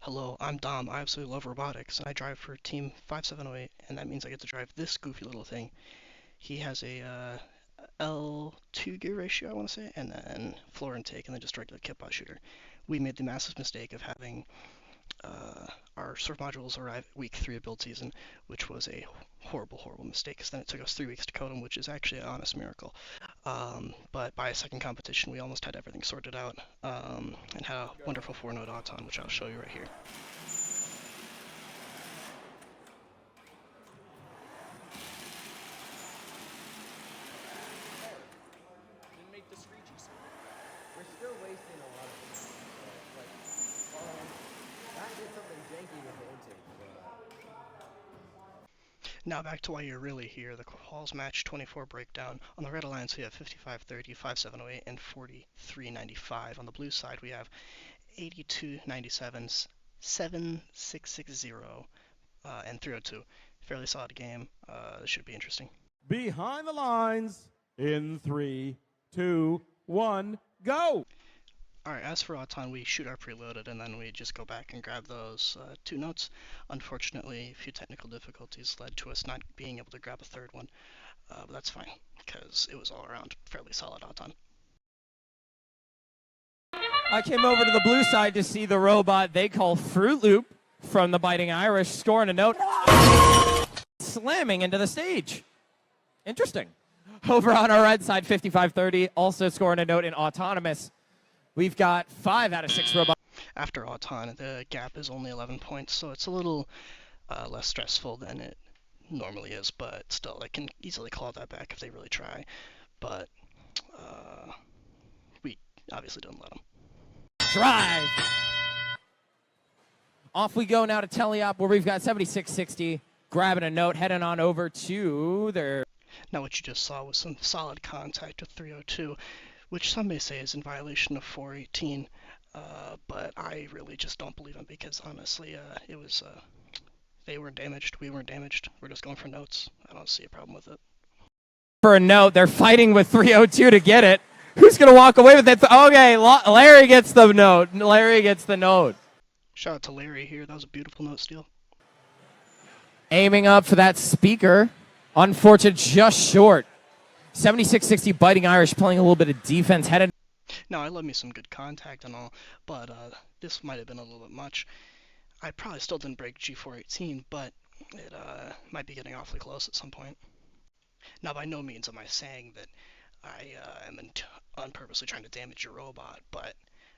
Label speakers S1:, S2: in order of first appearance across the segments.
S1: Hello, I'm Dom. I absolutely love robotics, and I drive for Team 5708, and that means I get to drive this goofy little thing. He has a L2 gear ratio, I want to say, and then floor intake, and then just regular kitbot shooter. We made the massive mistake of having our surf modules arrive at week 3 of build season, which was a horrible, horrible mistake, because then it took us 3 weeks to code them, which is actually an honest miracle. But by a second competition, we almost had everything sorted out, and had a wonderful 4-node auton, which I'll show you right here.
S2: We're still wasting a lot of it. That did something janky with the intake.
S1: Now back to why you're really here, the quals match 24 breakdown. On the red alliance we have 5530, 5708, and 4395. On the blue side we have 8297, 7660, and 302. Fairly solid game. This should be interesting.
S3: Behind the lines in 3, 2, 1, go!
S1: Alright, as for auton, we shoot our preloaded and then we just go back and grab those 2 notes. Unfortunately, a few technical difficulties led to us not being able to grab a third one, but that's fine, because it was all around fairly solid auton.
S4: I came over to the blue side to see the robot they call Fruit Loop from the Biting Irish scoring a note, slamming into the stage. Interesting. Over on our red side, 5530, also scoring a note in autonomous. We've got 5 out of 6 robots.
S1: After auton, the gap is only 11 points, so it's a little less stressful than it normally is, but still, they can easily claw that back if they really try. But we obviously didn't let them.
S4: Drive! Off we go now to Teleop, where we've got 7660, grabbing a note, heading on over to their...
S1: Now what you just saw was some solid contact with 302, which some may say is in violation of 418, but I really just don't believe him, because honestly, it was, they weren't damaged, we weren't damaged, we're just going for notes. I don't see a problem with it.
S4: For a note, they're fighting with 302 to get it. Who's going to walk away with it? Okay, Larry gets the note. Larry gets the note.
S1: Shout out to Larry here, that was a beautiful note steal.
S4: Aiming up for that speaker. Unfortunate, just short. 7660 Biting Irish playing a little bit of defense. Headed.
S1: Now, I love me some good contact and all, but this might have been a little bit much. I probably still didn't break G418, but it might be getting awfully close at some point. Now, by no means am I saying that I am unpurposely trying to damage your robot, but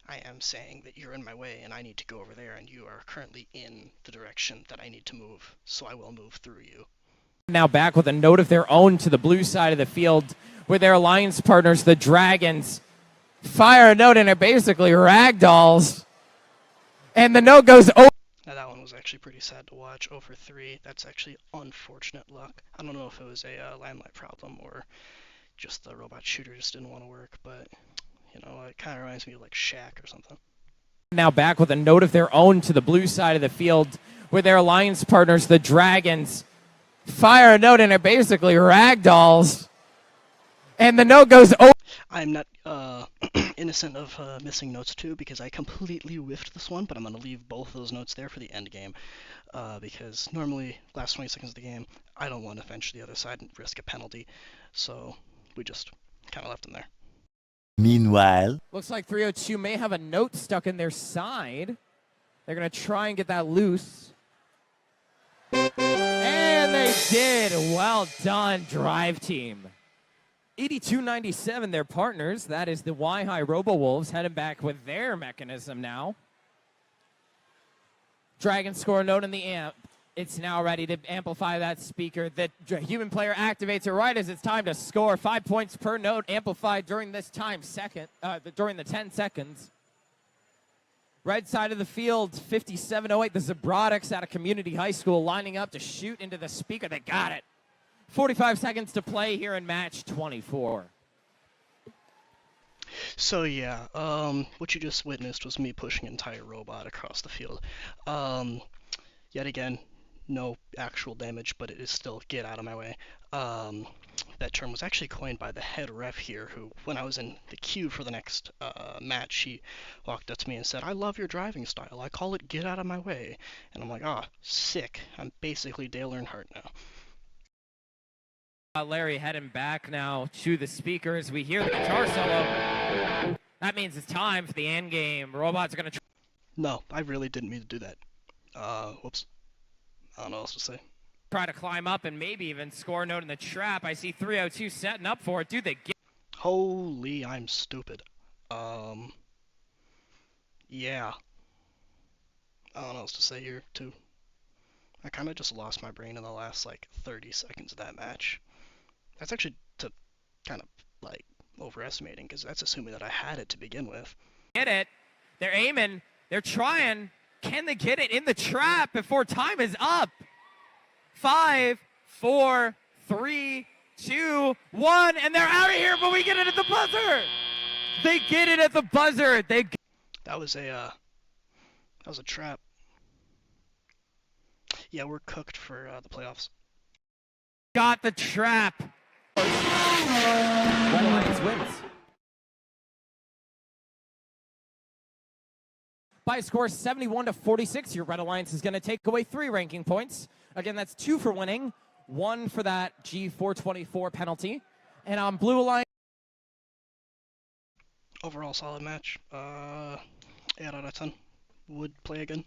S1: I am saying that you're in my way and I need to go over there, and you are currently in the direction that I need to move, so I will move through you.
S4: Now back with a note of their own to the blue side of the field, with their alliance partners, the Dragons, fire a note and are basically ragdolls. And the note goes over.
S1: Now that one was actually pretty sad to watch. 0 for 3. That's actually unfortunate luck. I don't know if it was a limelight problem or just the robot shooter just didn't want to work, but you know, it kind of reminds me of like Shaq or something.
S4: Now back with a note of their own to the blue side of the field, with their alliance partners, the Dragons, fire a note and are basically ragdolls. And the note goes over.
S1: I'm not innocent of missing notes too, because I completely whiffed this one, but I'm going to leave both of those notes there for the end game, because normally last 20 seconds of the game, I don't want to fence the other side and risk a penalty, so we just kind of left them there.
S5: Meanwhile,
S4: Looks like 302 may have a note stuck in their side. They're going to try and get that loose. And they did. Well done, Drive Team. 8297, their partners. That is the Y-High Robo-Wolves heading back with their mechanism now. Dragons score a note in the amp. It's now ready to amplify that speaker. The human player activates it right as it's time to score. 5 points per note amplified during this time during the 10 seconds. Red side of the field, 5708, the Zabrotics out of Community High School lining up to shoot into the speaker. They got it. 45 seconds to play here in match 24.
S1: So yeah, what you just witnessed was me pushing an entire robot across the field. Yet again, no actual damage, but it is still get out of my way. that term was actually coined by the head ref here, who, when I was in the queue for the next match, he walked up to me and said, "I love your driving style. I call it get out of my way." And I'm like, ah, sick. I'm basically Dale Earnhardt now.
S4: Larry heading back now to the speakers. We hear the guitar solo. That means it's time for the end game. Robots are going to...
S1: No, I really didn't mean to do that. Whoops. I don't know what else to say.
S4: Try to climb up and maybe even score a note in the trap. I see 302 setting up for it. Do they get...
S1: Holy, I'm stupid. Yeah. I don't know what else to say here, too. I kind of just lost my brain in the last, 30 seconds of that match. That's actually to kind of, overestimating, because that's assuming that I had it to begin with.
S4: Get it. They're aiming. They're trying. Can they get it in the trap before time is up? 5, 4, 3, 2, 1, and they're out of here, but we get it at the buzzer. They get it at the buzzer.
S1: That was a trap. Yeah, we're cooked for the playoffs.
S4: Got the trap. Red Alliance wins by a score 71-46. Your Red Alliance is going to take away 3 ranking points. Again, that's 2 for winning, 1 for that G424 penalty. And on Blue Alliance,
S1: Overall solid match. 8 out of 10. Would play again.